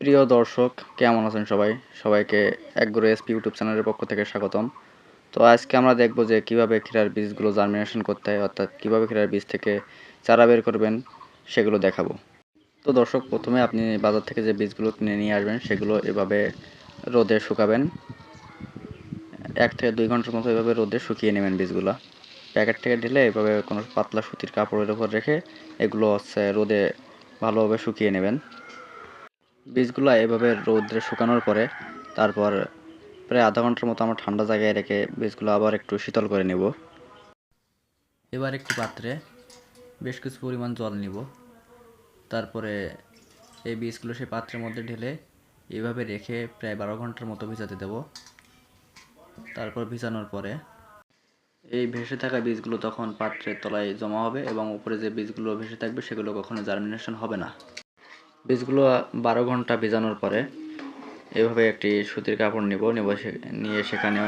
প্রিয় দর্শক, কেমন আছেন সবাই? সবাইকে একগুঁড়ে এসপি ইউটিউব চ্যানেলের পক্ষ থেকে স্বাগতম। তো আজকে আমরা দেখব যে কিভাবে ক্ষীরার বীজগুলো জার্মিনেশন করতে হয়, অর্থাৎ কিভাবে ক্ষীরার বীজ থেকে চারা বের করবেন সেগুলো দেখাবো। তো দর্শক, প্রথমে আপনি বাজার থেকে যে বীজগুলো কিনে নিয়ে আসবেন সেগুলো এভাবে রোদে শুকাবেন। 1 থেকে 2 ঘন্টার মতো এভাবে রোদে শুকিয়ে নেবেন বীজগুলো। প্যাকেট থেকে ঢেলে এভাবে কোনো পাতলা সুতির কাপড়ের উপর রেখে এগুলো রোদে ভালোভাবে শুকিয়ে নেবেন। বীজগুলো এভাবে রৌদ্রে শুকানোর পরে তারপর প্রায় আধা ঘন্টার মতো আমরা ঠান্ডা জায়গায় রেখে বীজগুলো আবার একটু শীতল করে নেব। এবার একটি পাত্রে বেশ কিছু পরিমাণ জল নিব। তারপরে এই বীজগুলো সেই পাত্রের মধ্যে ঢেলে এভাবে রেখে প্রায় 12 ঘন্টার মতো ভিজাতে দেব। তারপর ভিজানোর পরে এই ভেসে থাকা বীজগুলো তখন পাত্রের তলায় জমা হবে এবং উপরে যে বীজগুলো ভেসে থাকবে সেগুলো কখনো জার্মিনেশন হবে না। বীজগুলো 12 ঘন্টা ভিজানোর পরে এভাবে একটি সুতির কাপড় নিয়ে সেখানে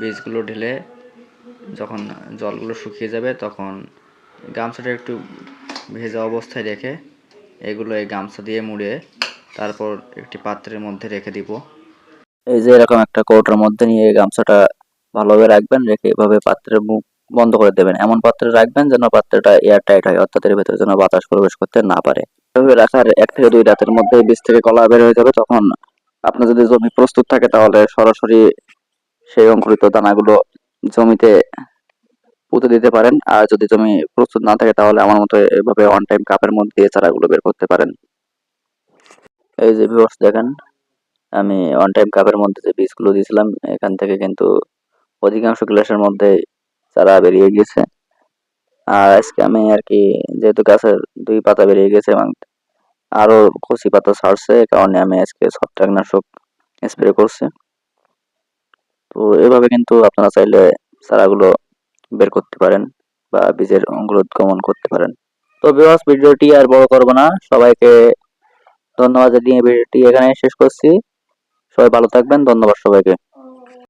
বীজগুলো ঢেলে যখন জলগুলো শুকিয়ে যাবে তখন গামছাটা একটু ভেজা অবস্থায় রেখে এগুলো এই গামছা দিয়ে মুড়ে তারপর একটি পাত্রের মধ্যে রেখে দিব। এই যে এরকম একটা কৌটোর মধ্যে নিয়ে এই গামছাটা ভালোভাবে রাখবেন, রেখে এভাবে পাত্রের মুখ বন্ধ করে দেবেন। এমন পাত্রে রাখবেন যেন পাত্রটা এয়ার টাইট হয়, অর্থাৎ এর ভেতরে যেন বাতাস প্রবেশ করতে না পারে। এভাবে রাখার 1 থেকে 2 রাতের মধ্যে বীজ থেকে কলা বের হয়ে যাবে। তখন আপনার যদি জমি প্রস্তুত থাকে তাহলে সরাসরি সেই অঙ্কুরিত দানাগুলো জমিতে পুঁতে দিতে পারেন। আর যদি জমি প্রস্তুত না থাকে তাহলে আমার মতো এভাবে অন টাইম কাপের মধ্যে দিয়ে চারাগুলো বের করতে পারেন। এই যে ভিউয়ার্স দেখেন, আমি অন টাইম কাপের মধ্যে যে বীজগুলো দিয়েছিলাম এখান থেকে কিন্তু অধিকাংশ গ্লাসের মধ্যে চারা বেরিয়ে গিয়েছে। আর আজকে আমি আর কি, যেহেতু গাছের 2 পাতা বেরিয়ে গেছে এবং আরো কচি পাতা ছাড়ছে, এই কারণে আমি আজকে ছত্রাকনাশক স্প্রে করছি। তো এভাবে কিন্তু আপনারা চাইলে চারাগুলো বের করতে পারেন বা বীজের অঙ্কুরোদ্গমন করতে পারেন। তো ভিউয়ার্স, ভিডিওটি আর বড় করব না, সবাইকে ধন্যবাদ জানিয়ে ভিডিওটি এখানে শেষ করছি। সবাই ভালো থাকবেন, ধন্যবাদ সবাইকে।